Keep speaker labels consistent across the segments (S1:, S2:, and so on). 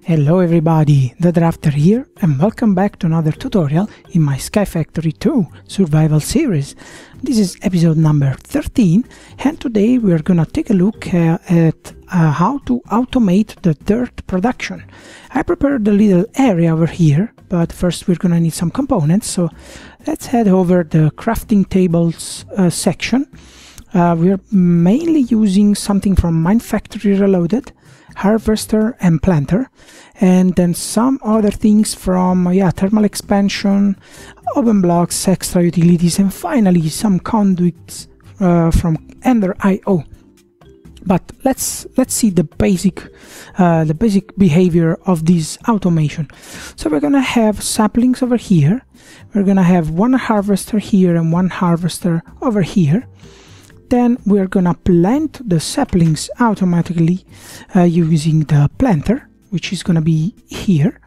S1: Hello everybody, the Drafter here, and welcome back to another tutorial in my SkyFactory 2 survival series. This is episode number 13, and today we are gonna take a look at how to automate the dirt production. I prepared a little area over here, but first we're gonna need some components, so let's head over the crafting tables section. We're mainly using something from MineFactory Reloaded, Harvester and Planter, and then some other things from thermal expansion, OpenBlocks, extra utilities, and finally some conduits from Ender.io. But let's see the basic behavior of this automation. So we're gonna have saplings over here. We're gonna have one harvester here and one harvester over here. Then we're gonna plant the saplings automatically using the planter, which is gonna be here.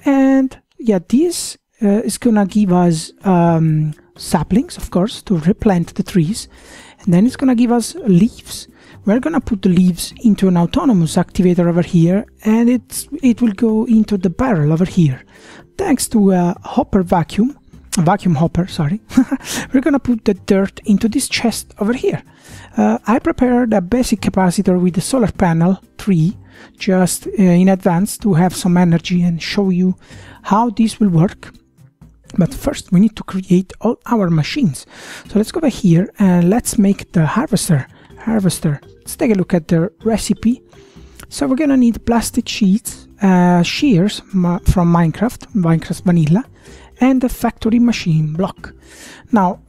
S1: And this is gonna give us saplings, of course, to replant the trees. And then it's gonna give us leaves. We're gonna put the leaves into an autonomous activator over here, and it will go into the barrel over here. Thanks to a vacuum hopper, sorry. We're gonna put the dirt into this chest over here. I prepared a basic capacitor with the solar panel 3 just in advance to have some energy and show you how this will work. But first we need to create all our machines. So let's go back here and let's make the harvester. Let's take a look at the recipe. So we're gonna need plastic sheets, shears from Minecraft Vanilla, and a factory machine block. Now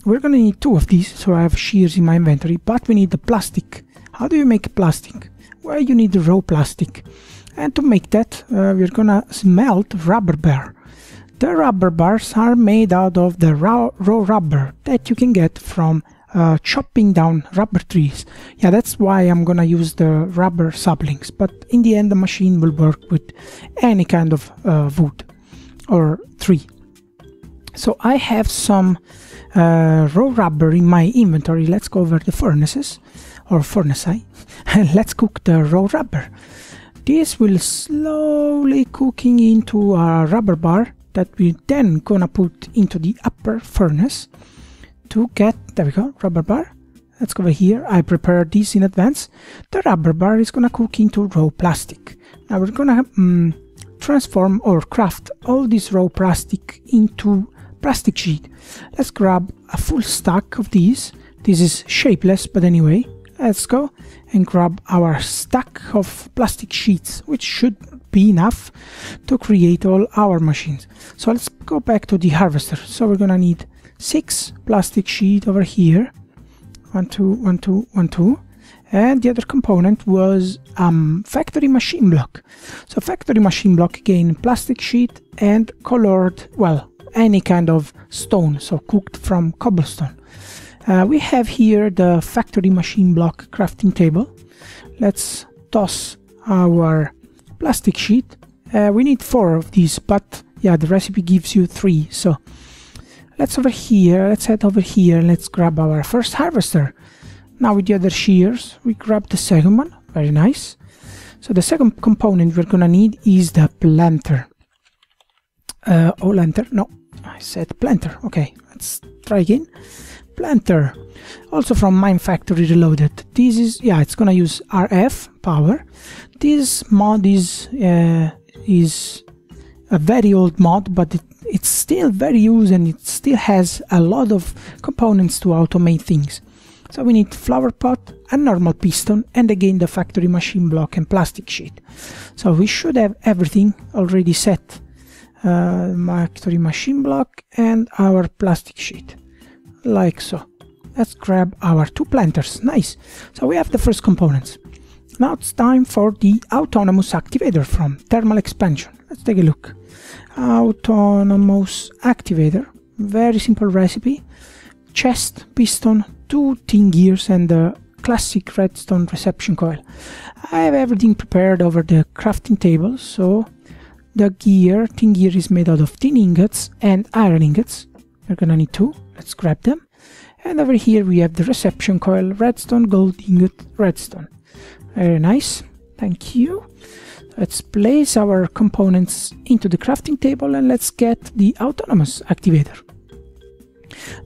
S1: we're gonna need 2 of these, so I have shears in my inventory, but we need the plastic. How do you make plastic? Well, you need the raw plastic, and to make that we're gonna smelt rubber bar. The rubber bars are made out of the raw rubber that you can get from chopping down rubber trees. That's why I'm gonna use the rubber saplings, but in the end the machine will work with any kind of wood or tree. So I have some raw rubber in my inventory. Let's go over the furnaces, or furnace, and let's cook the raw rubber. This will slowly cooking into a rubber bar that we then gonna put into the upper furnace to get, there we go, rubber bar. Let's go over here. I prepared this in advance. The rubber bar is gonna cook into raw plastic. Now we're gonna transform or craft all this raw plastic into plastic sheet. Let's grab a full stack of these. This is shapeless, but anyway, let's go and grab our stack of plastic sheets, which should be enough to create all our machines. So let's go back to the harvester. So we're gonna need 6 plastic sheet over here. 1, 2, 1, 2, 1, 2. And the other component was factory machine block. So factory machine block, again, plastic sheet and colored, well, any kind of stone, so cooked from cobblestone. We have here the factory machine block crafting table. Let's toss our plastic sheet. We need 4 of these, but the recipe gives you 3. So let's head over here, and let's grab our first harvester. Now with the other shears, we grab the second one. Very nice. So the second component we're gonna need is the planter. Lantern? No, I said planter. Okay, let's try again. Planter, also from MineFactory Reloaded. This is, it's gonna use RF power. This mod is a very old mod, but it's still very used, and it still has a lot of components to automate things. So we need flower pot, a normal piston, and again the factory machine block and plastic sheet. So we should have everything already set. Factory machine block and our plastic sheet, like so. Let's grab our 2 planters. Nice. So we have the first components. Now it's time for the autonomous activator from thermal expansion. Let's take a look. Autonomous activator, very simple recipe. Chest, piston, 2 tin gears, and the classic redstone reception coil. I have everything prepared over the crafting table. So the tin gear is made out of tin ingots and iron ingots. We're gonna need 2. Let's grab them. And over here we have the reception coil, redstone, gold ingot, redstone. Very nice. Thank you. Let's place our components into the crafting table and let's get the autonomous activator.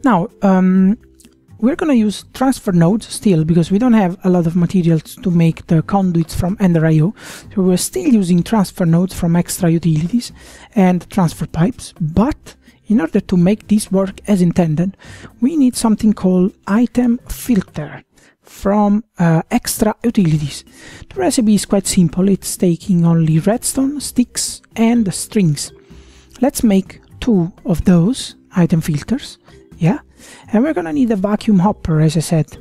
S1: Now, we're gonna use transfer nodes still because we don't have a lot of materials to make the conduits from Ender.io. So we're still using transfer nodes from extra utilities and transfer pipes, but in order to make this work as intended, we need something called item filter from extra utilities. The recipe is quite simple. It's taking only redstone, sticks and strings. Let's make 2 of those item filters. Yeah, and we're gonna need a vacuum hopper, as I said.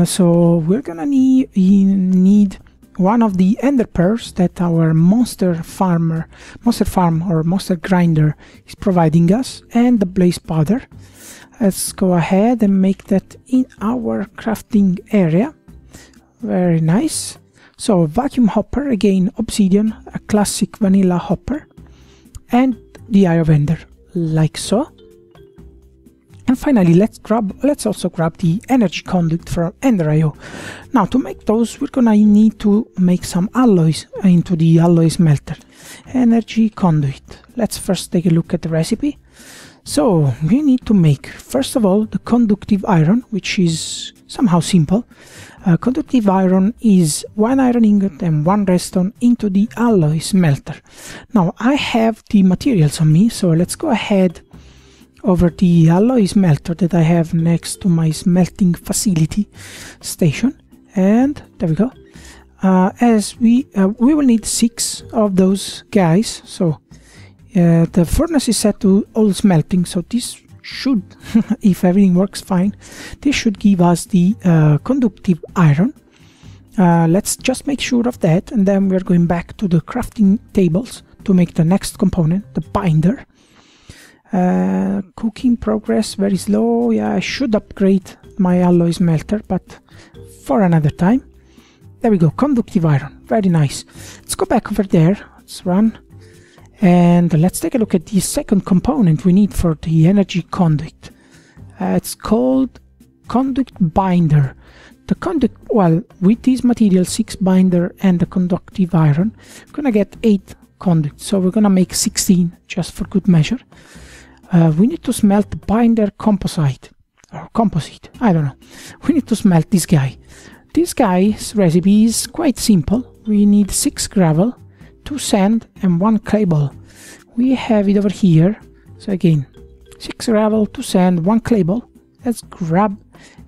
S1: So we're gonna need one of the ender pearls that our monster farm or monster grinder is providing us, and the blaze powder. Let's go ahead and make that in our crafting area. Very nice. So vacuum hopper, again obsidian, a classic vanilla hopper, and the eye of ender, like so. And finally, let's also grab the energy conduit from Ender.io. Now, to make those, we're gonna need to make some alloys into the alloy smelter. Energy conduit. Let's first take a look at the recipe. So we need to make, first of all, the conductive iron, which is somehow simple. Conductive iron is 1 iron ingot and 1 redstone into the alloy smelter. Now, I have the materials on me, so let's go ahead over the alloy smelter that I have next to my smelting facility station, and there we go. As we will need 6 of those guys. So the furnace is set to all smelting, so this should, if everything works fine, this should give us the conductive iron. Let's just make sure of that, and then we're going back to the crafting tables to make the next component, the binder. Cooking progress very slow. Yeah, I should upgrade my alloy smelter, but for another time. There we go, conductive iron, very nice. Let's go back over there, let's run, and let's take a look at the second component we need for the energy conduit. It's called conduit binder. The conduit, well, with these materials, 6 binder and the conductive iron, we're gonna get 8 conduits, so we're gonna make 16 just for good measure. We need to smelt the binder composite, or composite, I don't know. We need to smelt this guy. This guy's recipe is quite simple. We need 6 gravel, 2 sand and 1 clay ball. We have it over here. So again, 6 gravel, 2 sand, 1 clay ball. Let's grab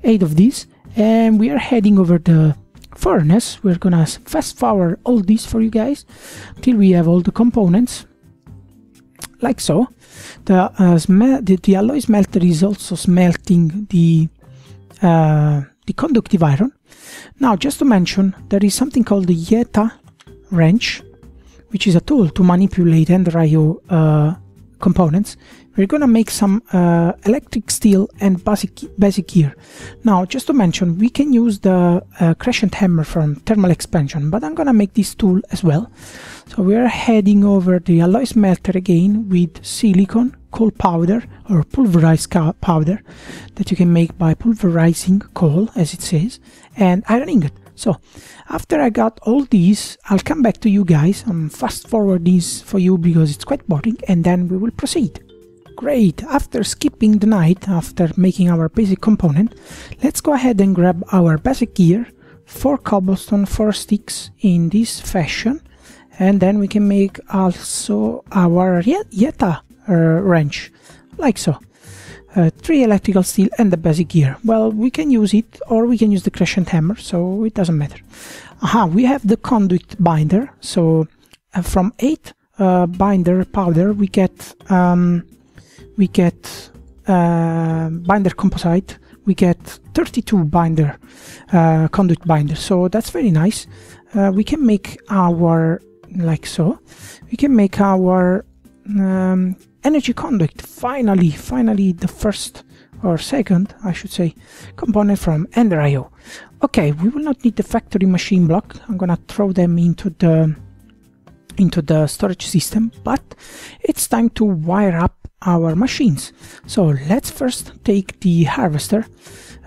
S1: 8 of these, and we are heading over the furnace. We're gonna fast forward all these for you guys till we have all the components, like so. The alloy smelter is also smelting the conductive iron. Now, just to mention, there is something called the ITA wrench, which is a tool to manipulate Ender.io components. We're gonna make some electric steel and basic gear. Now, just to mention, we can use the crescent hammer from thermal expansion, but I'm gonna make this tool as well. So we are heading over the alloy smelter again with silicon, coal powder, or pulverized powder that you can make by pulverizing coal, as it says, and iron ingot. So after I got all these, I'll come back to you guys and fast forward these for you because it's quite boring, and then we will proceed. Great, after skipping the night, after making our basic component, let's go ahead and grab our basic gear, 4 cobblestone, 4 sticks in this fashion, and then we can make also our ITA wrench, like so. 3 electrical steel and the basic gear. Well, we can use it, or we can use the crescent hammer, so it doesn't matter. We have the conduit binder, so from 8 binder powder we get binder composite, we get 32 binder conduit binder, so that's very nice. We can make our, like so, we can make our energy conduit. Finally the first, or second I should say, component from Ender.io. Okay, we will not need the factory machine block. I'm gonna throw them into the storage system, but it's time to wire up our machines. So let's first take the harvester.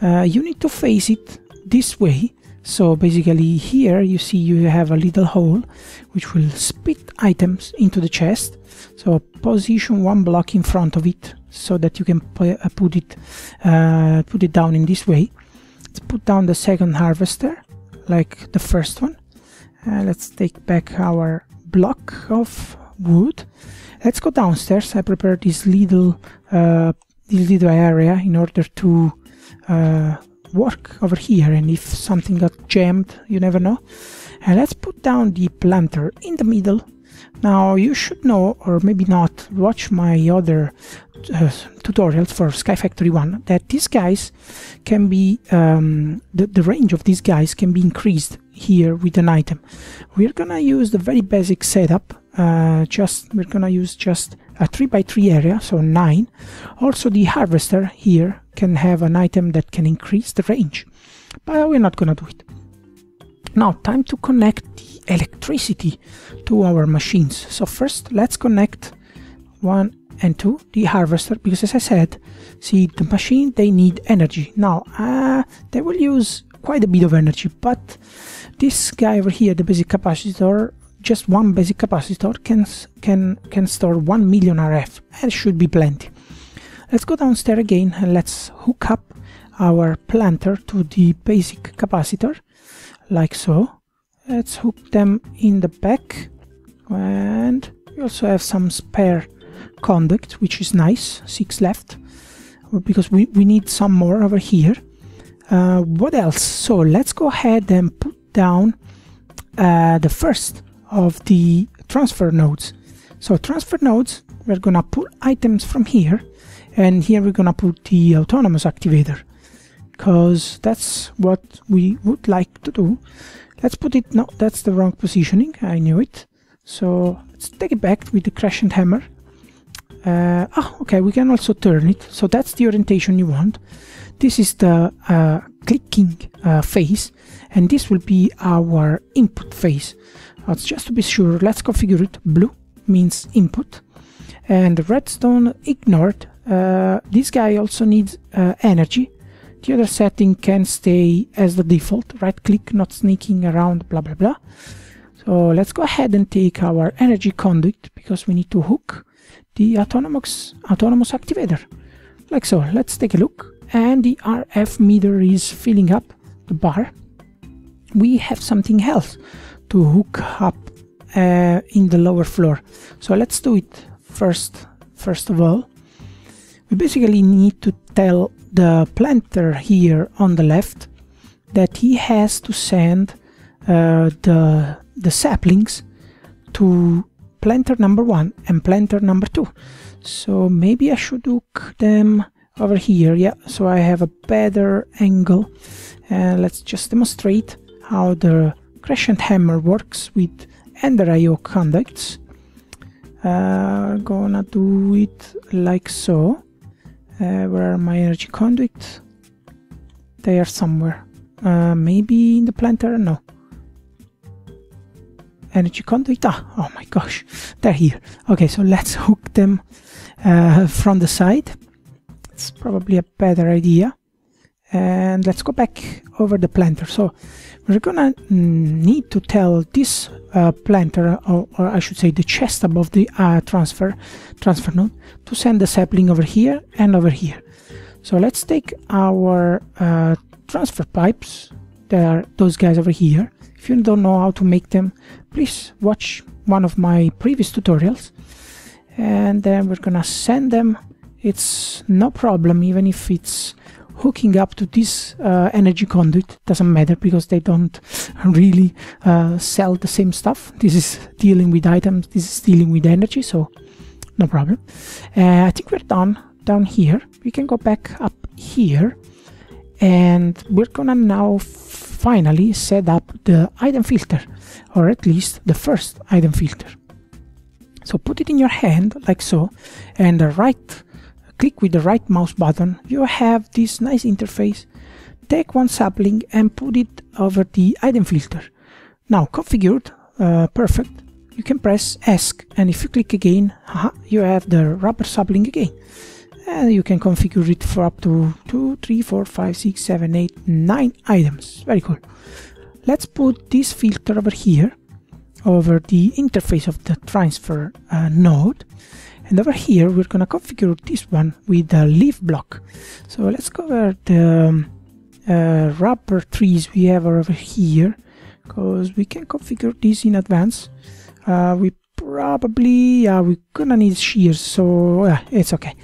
S1: You need to face it this way, So basically here you see you have a little hole which will spit items into the chest. So position one block in front of it so that you can put it down in this way. Let's put down the second harvester like the first one. Let's take back our block of wood. Let's go downstairs. I prepared this little area in order to work over here, and if something got jammed, you never know. And let's put down the planter in the middle. Now you should know, or maybe not, watch my other tutorials for SkyFactory 1, that these guys can be the range of these guys can be increased here with an item. We're gonna use the very basic setup. We're gonna use just a 3x3 area, so 9. Also the harvester here can have an item that can increase the range, but we're not gonna do it. Now time to connect the electricity to our machines. So first let's connect 1 and 2, the harvester, because as I said, see, the machine, they need energy. Now they will use quite a bit of energy, but this guy over here, the basic capacitor, just one basic capacitor can store 1 million RF, and should be plenty. Let's go downstairs again and let's hook up our planter to the basic capacitor like so. Let's hook them in the back, and we also have some spare conduct, which is nice, 6 left, because we need some more over here. What else? So let's go ahead and put down the first of the transfer nodes. So transfer nodes, we're gonna pull items from here, and here we're gonna put the autonomous activator, because that's what we would like to do. Let's put it, no, that's the wrong positioning, I knew it. So let's take it back with the crescent hammer. Okay, we can also turn it, so that's the orientation you want. This is the clicking phase, and this will be our input phase. Just to be sure, let's configure it. Blue means input, and redstone ignored. This guy also needs energy. The other setting can stay as the default, right click, not sneaking around, blah blah blah. So let's go ahead and take our energy conduit, because we need to hook the autonomous activator like so. Let's take a look, and the RF meter is filling up the bar. We have something else to hook up in the lower floor, so let's do it first of all. We basically need to tell the planter here on the left that he has to send the saplings to planter number 1 and planter number 2. So maybe I should hook them over here, yeah, so I have a better angle. And let's just demonstrate how the crescent hammer works with Ender IO conducts. Gonna do it like so. Where are my energy conduits? They are somewhere. Maybe in the planter? No. Energy conduit? Oh my gosh, they're here. Okay, so let's hook them from the side. It's probably a better idea. And let's go back over the planter. So we're gonna need to tell this planter, or I should say the chest above the transfer node, to send the sapling over here and over here. So let's take our transfer pipes. There are those guys over here. If you don't know how to make them, please watch one of my previous tutorials. And then we're gonna send them. It's no problem, even if it's hooking up to this energy conduit, doesn't matter, because they don't really sell the same stuff. This is dealing with items, this is dealing with energy, so no problem. I think we're done down here. We can go back up here, and we're gonna now finally set up the item filter, or at least the first item filter. So put it in your hand like so, and click with the right mouse button. You have this nice interface. Take one sapling and put it over the item filter. Now configured, perfect. You can press ESC, and if you click again, you have the rubber sapling again. And you can configure it for up to 2, 3, 4, 5, 6, 7, 8, 9 items. Very cool. let's put this filter over here, over the interface of the transfer node. And over here, we're going to configure this one with a leaf block. So let's cover the rubber trees we have over here, because we can configure this in advance. We probably, we're gonna need shears, so it's okay.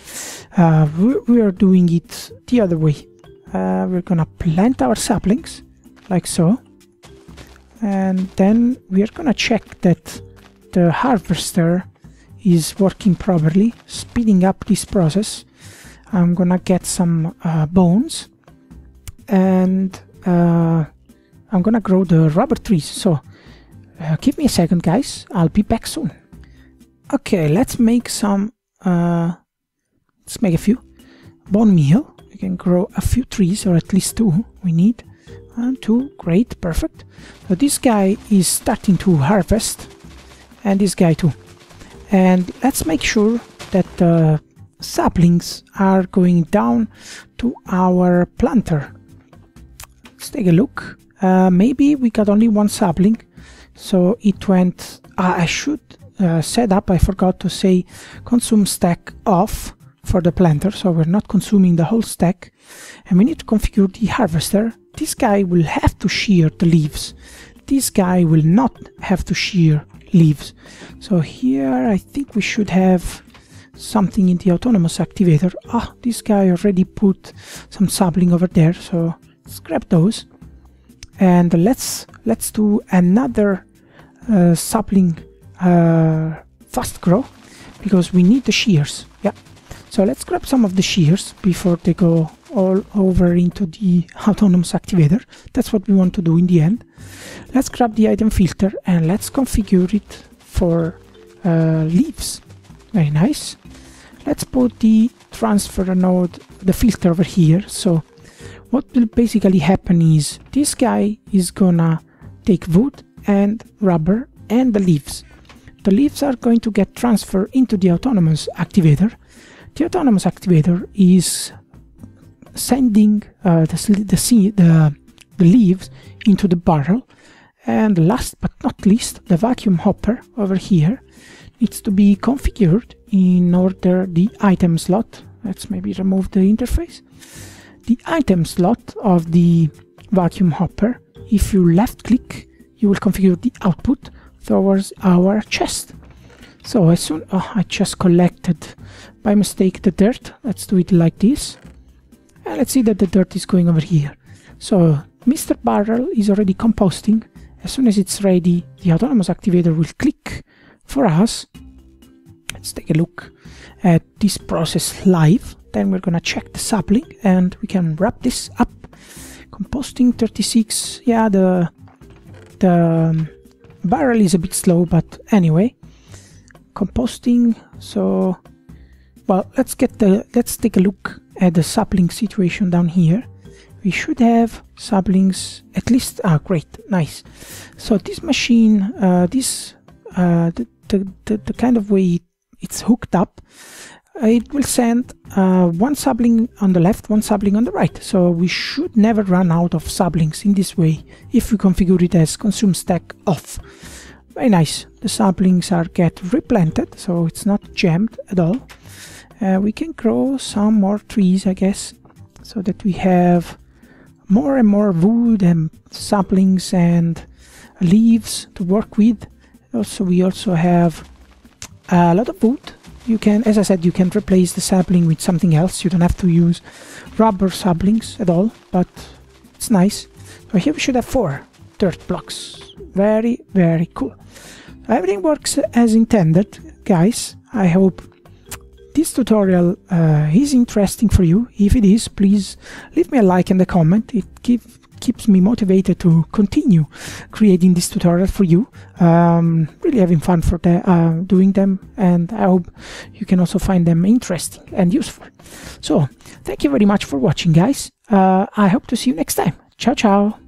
S1: We are doing it the other way. We're gonna plant our saplings, like so. And then we are gonna check that the harvester is working properly, speeding up this process. I'm gonna get some bones, and I'm gonna grow the rubber trees. So give me a second, guys, I'll be back soon. Okay, let's make some let's make a few bone meal. We can grow a few trees, or at least 2 we need. 1, 2, great, perfect. So this guy is starting to harvest, and this guy too. And let's make sure that the saplings are going down to our planter. Let's take a look. Maybe we got only 1 sapling, so it went. I should set up, I forgot to say, consume stack off for the planter, so we're not consuming the whole stack. And we need to configure the harvester. This guy will have to shear the leaves. This guy will not have to shear leaves. So here I think we should have something in the autonomous activator. This guy already put some sapling over there, so let's grab those. And let's do another sapling fast grow, because we need the shears. Yeah, so let's grab some of the shears before they go all over into the autonomous activator. That's what we want to do in the end. Let's grab the item filter and let's configure it for leaves. Very nice. Let's put the transfer node, the filter, over here. So what will basically happen is this guy is gonna take wood and rubber and the leaves. The leaves are going to get transferred into the autonomous activator. The autonomous activator is sending the leaves into the barrel. And last but not least, the vacuum hopper over here needs to be configured in order the item slot. Let's maybe remove the interface. The item slot of the vacuum hopper, if you left click, you will configure the output towards our chest. So as soon I just collected by mistake the dirt. Let's do it like this, and let's see that the dirt is going over here. So Mr. Barrel is already composting. As soon as it's ready, the autonomous activator will click for us. Let's take a look at this process live. Then we're gonna check the sapling and we can wrap this up. Composting 36. Yeah, the barrel is a bit slow, but anyway, composting. So, well, let's take a look at the sapling situation down here. We should have saplings at least. Great, nice. So this machine, the kind of way it's hooked up, it will send 1 sapling on the left, 1 sapling on the right. So we should never run out of saplings in this way if we configure it as consume stack off. Very nice. The saplings are get replanted, so it's not jammed at all. We can grow some more trees, I guess, so that we have more and more wood and saplings and leaves to work with. We also have a lot of wood. You can, as I said, you can replace the sapling with something else. You don't have to use rubber saplings at all, but it's nice. So here we should have 4 dirt blocks. Very, very cool. Everything works as intended, guys. I hope this tutorial is interesting for you. If it is, please leave me a like and a comment. It keeps me motivated to continue creating this tutorial for you. Really having fun for doing them, and I hope you can also find them interesting and useful. So thank you very much for watching, guys. I hope to see you next time. Ciao, ciao.